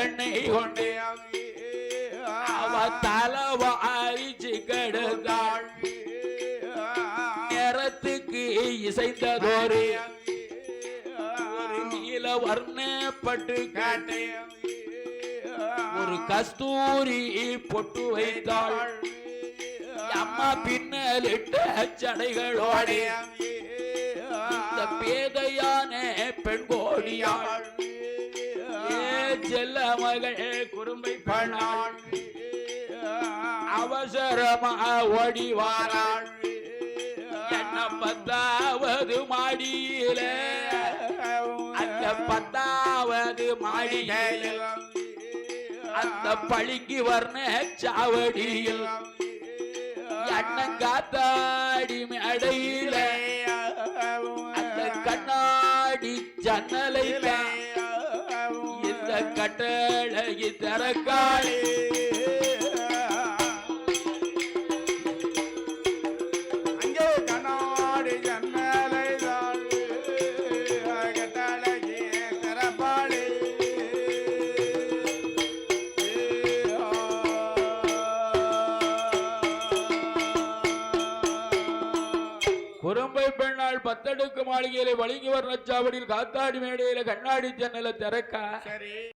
எண்ணெய் கொண்டு அவ தலவாரிச்சு கெடுத்தாள். நேரத்துக்கு இசைந்ததோரு நீல வர்ணப்பட்டு காட்டை ஒரு கஸ்தூரி பொட்டு வைத்தாள். அம்மா பின்னலிட்ட சடைகளோடு இந்த பேதையான பெண் கோடியாள் செல்ல மகள் குறும்பை பண்ணாள். அவசரமா ஓடி வாராள். என்ன 10வது மாடியில அந்த 10வது மாடியில் அந்த பழிக்கு வர்ண சாவடியில் அண்ணங்காத்தாடி மேடையில அந்த கண்ணாடி ஜன்னலையில இந்த கட்டளை திறக்காளே. அங்கே கண்ணாடி ஜன்னலை கட்டளை திறப்பாளே. குறும்பை பெண்ணால் 10 அடுக்கு மாளிகையில வழங்கி வர்ண சாவடியில் காத்தாடி மேடையில கண்ணாடி ஜன்னலை திறக்க